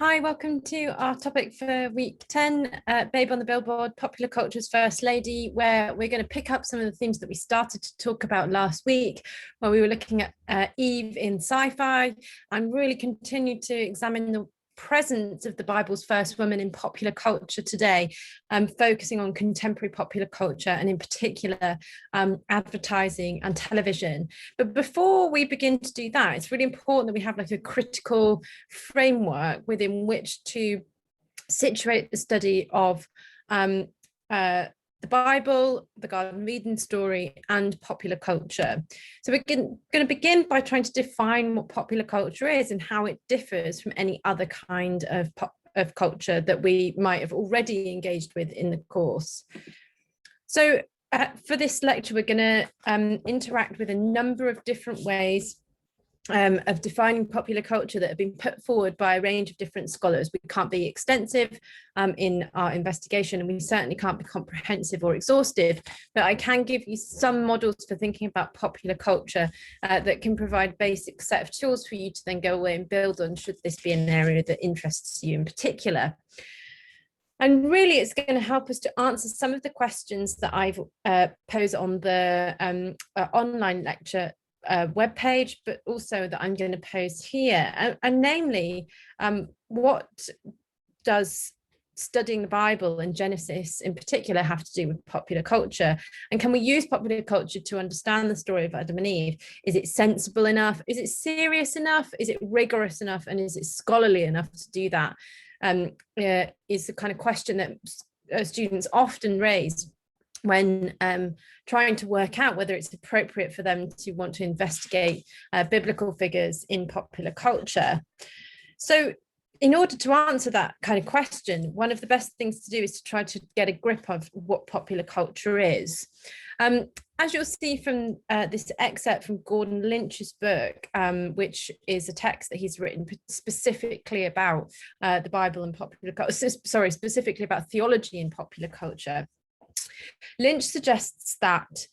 Hi, welcome to our topic for week 10, Babe on the Billboard, Popular Culture's First Lady, where we're going to pick up some of the themes that we started to talk about last week, where we were looking at Eve in sci-fi, and really continue to examine the presence of the Bible's first woman in popular culture today, focusing on contemporary popular culture and in particular advertising and television. But before we begin to do that, it's really important that we have like a critical framework within which to situate the study of the Bible, the Garden of Eden story, and popular culture. So we're going to begin by trying to define what popular culture is and how it differs from any other kind of culture that we might have already engaged with in the course. So for this lecture, we're going to interact with a number of different ways of defining popular culture that have been put forward by a range of different scholars. We can't be extensive in our investigation, and we certainly can't be comprehensive or exhaustive, but I can give you some models for thinking about popular culture that can provide a basic set of tools for you to then go away and build on, should this be an area that interests you in particular. And really, it's going to help us to answer some of the questions that I've posed on the online lecture webpage, but also that I'm going to pose here, and namely, what does studying the Bible and Genesis in particular have to do with popular culture? And can we use popular culture to understand the story of Adam and Eve? Is it sensible enough? Is it serious enough? Is it rigorous enough? And is it scholarly enough to do that? Is the kind of question that students often raise when trying to work out whether it's appropriate for them to want to investigate biblical figures in popular culture. So in order to answer that kind of question, one of the best things to do is to try to get a grip of what popular culture is. As you'll see from this excerpt from Gordon Lynch's book, which is a text that he's written specifically about the Bible and popular culture, specifically about theology in popular culture, Lynch suggests that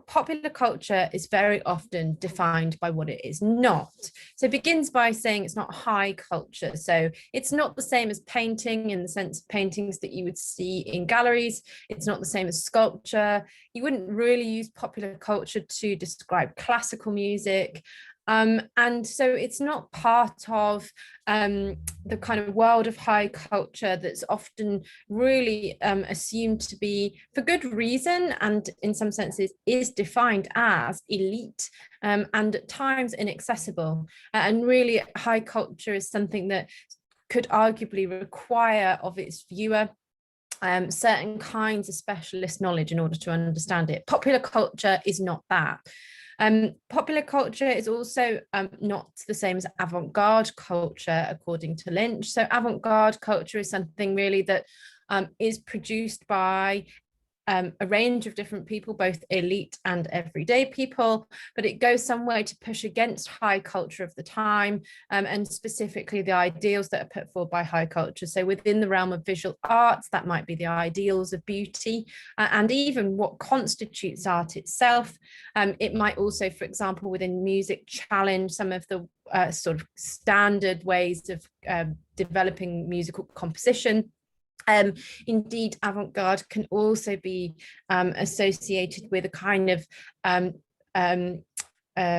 popular culture is very often defined by what it is not. So it begins by saying it's not high culture. So it's not the same as painting in the sense of paintings that you would see in galleries. It's not the same as sculpture. You wouldn't really use popular culture to describe classical music. And so it's not part of the kind of world of high culture that's often really assumed to be, for good reason, and in some senses is defined as elite and at times inaccessible. And really high culture is something that could arguably require of its viewer certain kinds of specialist knowledge in order to understand it. Popular culture is not that. Popular culture is also not the same as avant-garde culture, according to Lynch. So avant-garde culture is something really that is produced by a range of different people, both elite and everyday people, but it goes some way to push against high culture of the time, and specifically the ideals that are put forward by high culture. So within the realm of visual arts, that might be the ideals of beauty and even what constitutes art itself. It might also, for example, within music, challenge some of the sort of standard ways of developing musical composition. Indeed, avant-garde can also be associated with a kind of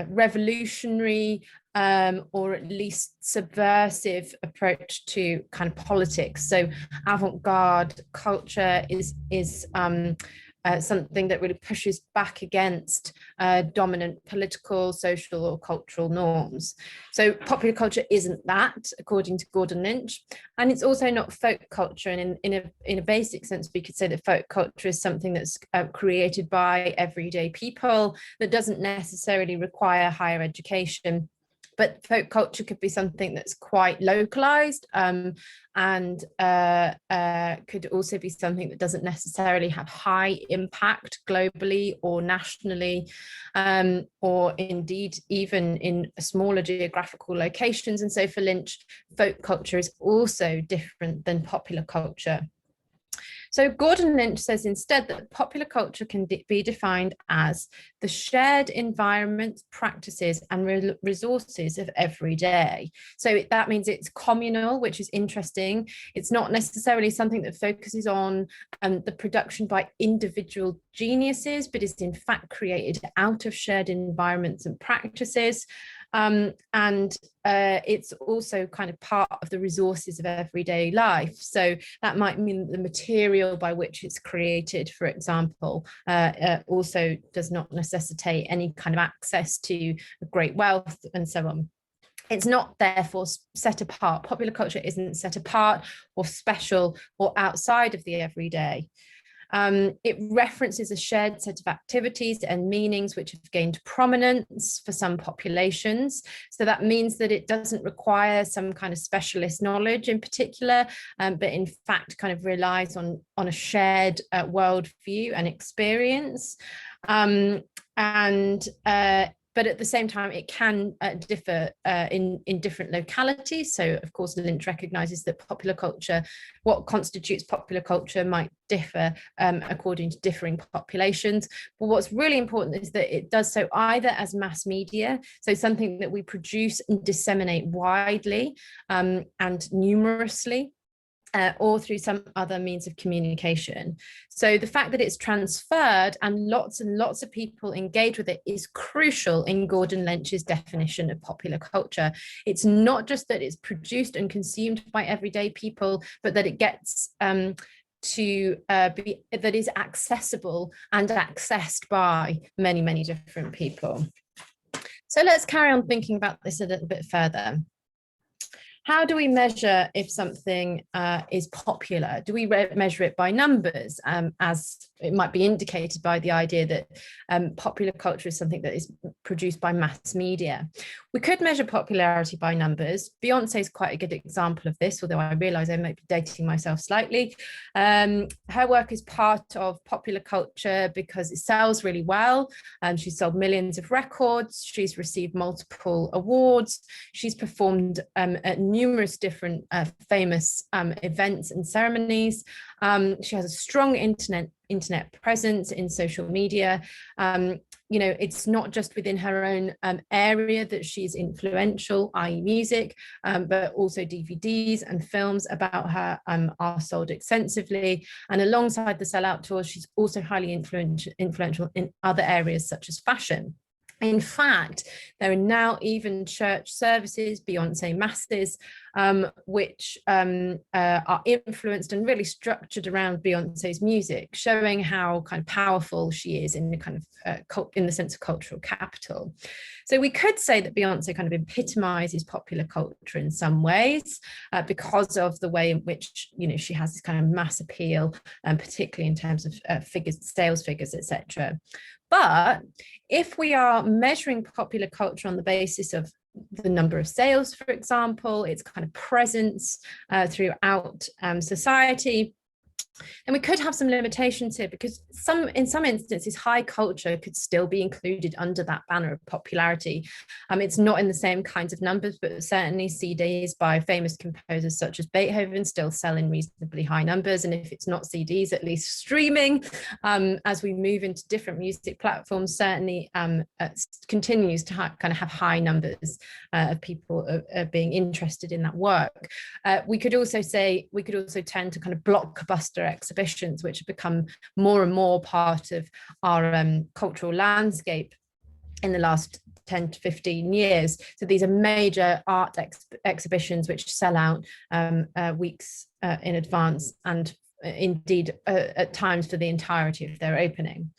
revolutionary or at least subversive approach to kind of politics. So avant-garde culture is something that really pushes back against dominant political, social, or cultural norms. So popular culture isn't that, according to Gordon Lynch, and it's also not folk culture. And in a basic sense, we could say that folk culture is something that's created by everyday people that doesn't necessarily require higher education. But folk culture could be something that's quite localized and could also be something that doesn't necessarily have high impact globally or nationally, or indeed even in smaller geographical locations. And so for Lynch, folk culture is also different than popular culture. So Gordon Lynch says instead that popular culture can be defined as the shared environments, practices, and resources of every day. So that means it's communal, which is interesting. It's not necessarily something that focuses on the production by individual geniuses, but is in fact created out of shared environments and practices. It's also kind of part of the resources of everyday life. So that might mean the material by which it's created, for example, also does not necessitate any kind of access to great wealth and so on. It's not therefore set apart. Popular culture isn't set apart or special or outside of the everyday. It references a shared set of activities and meanings which have gained prominence for some populations. So that means that it doesn't require some kind of specialist knowledge in particular, but in fact kind of relies on a shared worldview and experience. But at the same time, it can differ in different localities. So, of course, Lynch recognises that popular culture, what constitutes popular culture, might differ according to differing populations. But what's really important is that it does so either as mass media, so something that we produce and disseminate widely and numerously, or through some other means of communication. So the fact that it's transferred and lots of people engage with it is crucial in Gordon Lynch's definition of popular culture. It's not just that it's produced and consumed by everyday people, but that it gets that is accessible and accessed by many different people. So let's carry on thinking about this a little bit further. How do we measure if something is popular? Do we measure it by numbers, as it might be indicated by the idea that popular culture is something that is produced by mass media? We could measure popularity by numbers. Beyonce is quite a good example of this, although I realise I might be dating myself slightly. Her work is part of popular culture because it sells really well. She's sold millions of records. She's received multiple awards. She's performed at numerous different famous events and ceremonies. She has a strong internet presence in social media. It's not just within her own area that she's influential, i.e. music, but also DVDs and films about her are sold extensively. And alongside the sellout tours, she's also highly influential in other areas such as fashion. In fact, there are now even church services, Beyonce masses, which are influenced and really structured around Beyonce's music, showing how kind of powerful she is in the kind of in the sense of cultural capital. So we could say that Beyonce kind of epitomizes popular culture in some ways because of the way in which she has this kind of mass appeal, particularly in terms of figures, sales figures, etc. But if we are measuring popular culture on the basis of the number of sales, for example, its kind of presence throughout society, and we could have some limitations here because in some instances, high culture could still be included under that banner of popularity. It's not in the same kinds of numbers, but certainly CDs by famous composers such as Beethoven still sell in reasonably high numbers. And if it's not CDs, at least streaming, as we move into different music platforms, certainly continues to kind of have high numbers of people being interested in that work. We could also turn to kind of blockbuster exhibitions, which have become more and more part of our cultural landscape in the last 10 to 15 years. So these are major art exhibitions which sell out weeks in advance, and indeed at times for the entirety of their opening.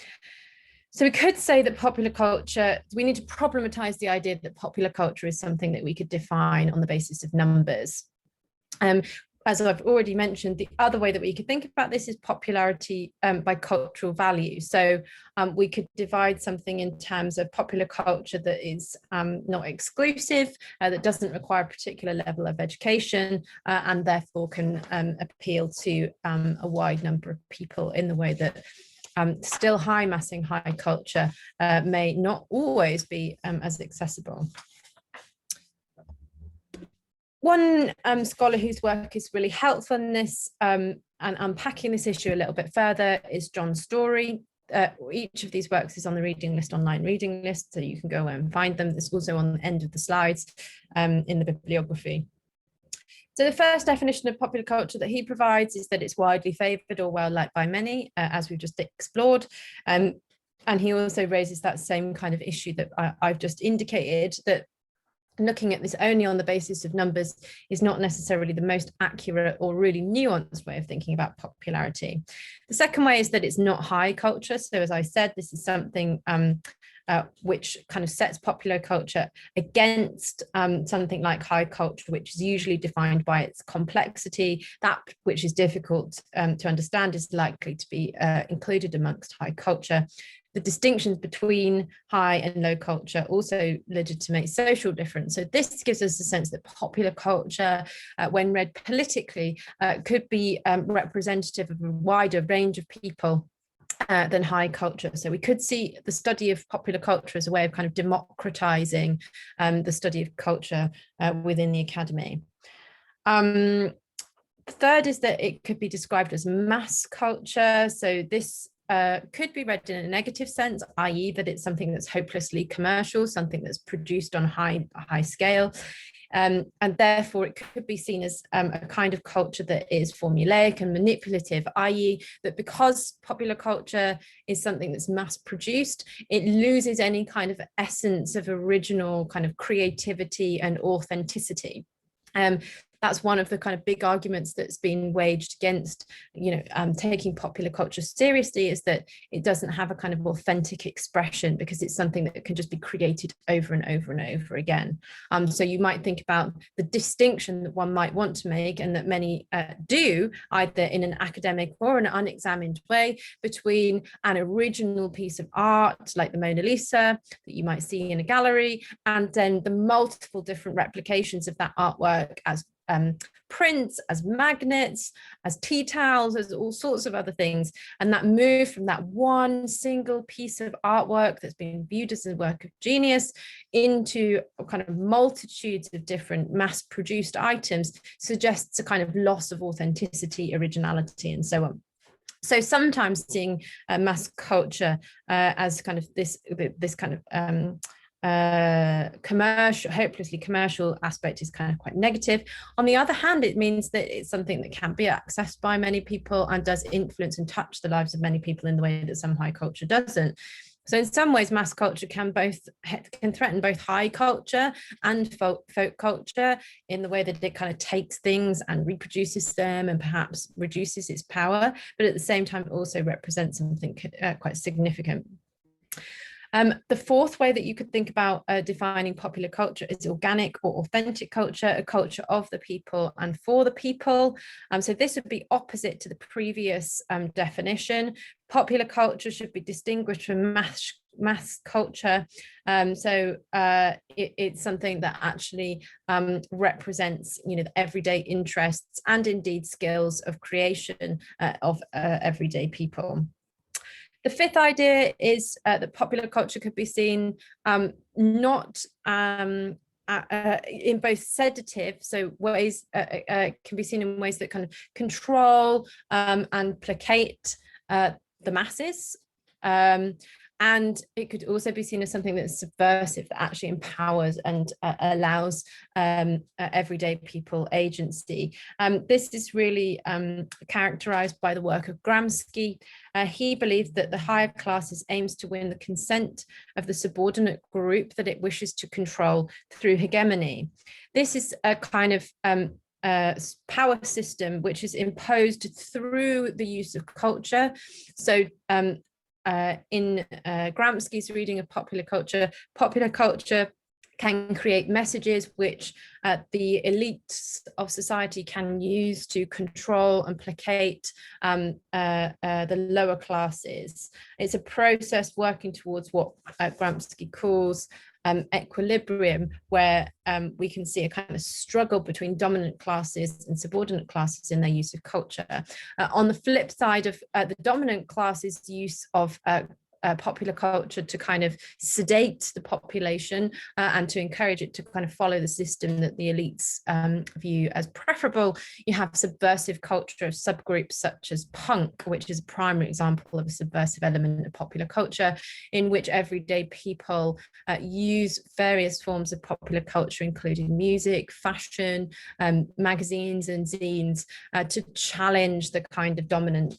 So we could say that popular culture, we need to problematize the idea that popular culture is something that we could define on the basis of numbers. As I've already mentioned, the other way that we could think about this is popularity by cultural value. So we could divide something in terms of popular culture that is not exclusive, that doesn't require a particular level of education, and therefore can appeal to a wide number of people in the way that still high massing high culture may not always be as accessible. One scholar whose work is really helpful in this and unpacking this issue a little bit further is John Story. Each of these works is on the reading list, online reading list, so you can go and find them. It's also on the end of the slides in the bibliography. So the first definition of popular culture that he provides is that it's widely favoured or well liked by many, as we've just explored. And he also raises that same kind of issue that I've just indicated, that looking at this only on the basis of numbers is not necessarily the most accurate or really nuanced way of thinking about popularity. The second way is that it's not high culture. So as I said, this is something which kind of sets popular culture against something like high culture, which is usually defined by its complexity. That which is difficult to understand is likely to be included amongst high culture. The distinctions between high and low culture also legitimate social difference. So this gives us a sense that popular culture, when read politically, could be representative of a wider range of people than high culture. So we could see the study of popular culture as a way of kind of democratizing the study of culture within the academy. Third is that it could be described as mass culture. So this could be read in a negative sense, i.e. that it's something that's hopelessly commercial, something that's produced on a high scale. And therefore it could be seen as a kind of culture that is formulaic and manipulative, i.e. that because popular culture is something that's mass produced, it loses any kind of essence of original kind of creativity and authenticity. That's one of the kind of big arguments that's been waged against, taking popular culture seriously, is that it doesn't have a kind of authentic expression because it's something that can just be created over and over and over again. So you might think about the distinction that one might want to make, and that many do, either in an academic or an unexamined way, between an original piece of art like the Mona Lisa that you might see in a gallery, and then the multiple different replications of that artwork as prints, as magnets, as tea towels, as all sorts of other things. And that move from that one single piece of artwork that's been viewed as a work of genius into a kind of multitudes of different mass-produced items suggests a kind of loss of authenticity, originality, and so on. So sometimes seeing mass culture as kind of this kind of hopelessly commercial aspect is kind of quite negative. On the other hand, it means that it's something that can be accessed by many people and does influence and touch the lives of many people in the way that some high culture doesn't. So in some ways, mass culture can threaten both high culture and folk culture in the way that it kind of takes things and reproduces them and perhaps reduces its power, but at the same time also represents something quite significant. The fourth way that you could think about defining popular culture is organic or authentic culture, a culture of the people and for the people. So this would be opposite to the previous definition. Popular culture should be distinguished from mass culture. It's something that actually represents, the everyday interests and indeed skills of creation of everyday people. The fifth idea is that popular culture could be seen not in both sedative, so ways can be seen in ways that kind of control and placate the masses. And it could also be seen as something that's subversive, that actually empowers and allows everyday people agency. This is really characterized by the work of Gramsci. He believed that the higher classes aims to win the consent of the subordinate group that it wishes to control through hegemony. This is a kind of power system which is imposed through the use of culture. So in Gramsci's reading of popular culture can create messages which the elites of society can use to control and placate the lower classes. It's a process working towards what Gramsci calls equilibrium, where we can see a kind of struggle between dominant classes and subordinate classes in their use of culture. On the flip side of the dominant classes' use of popular culture to kind of sedate the population and to encourage it to kind of follow the system that the elites view as preferable. You have subversive culture of subgroups such as punk, which is a primary example of a subversive element of popular culture, in which everyday people use various forms of popular culture, including music, fashion, magazines and zines, to challenge the kind of dominant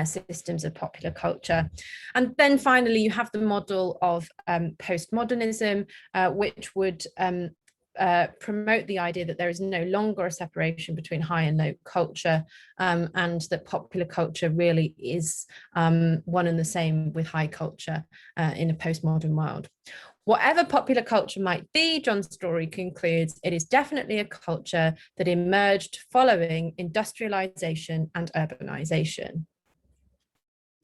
systems of popular culture. And then finally, you have the model of postmodernism, which would promote the idea that there is no longer a separation between high and low culture, and that popular culture really is one and the same with high culture in a postmodern world. Whatever popular culture might be, John Story concludes, it is definitely a culture that emerged following industrialization and urbanization.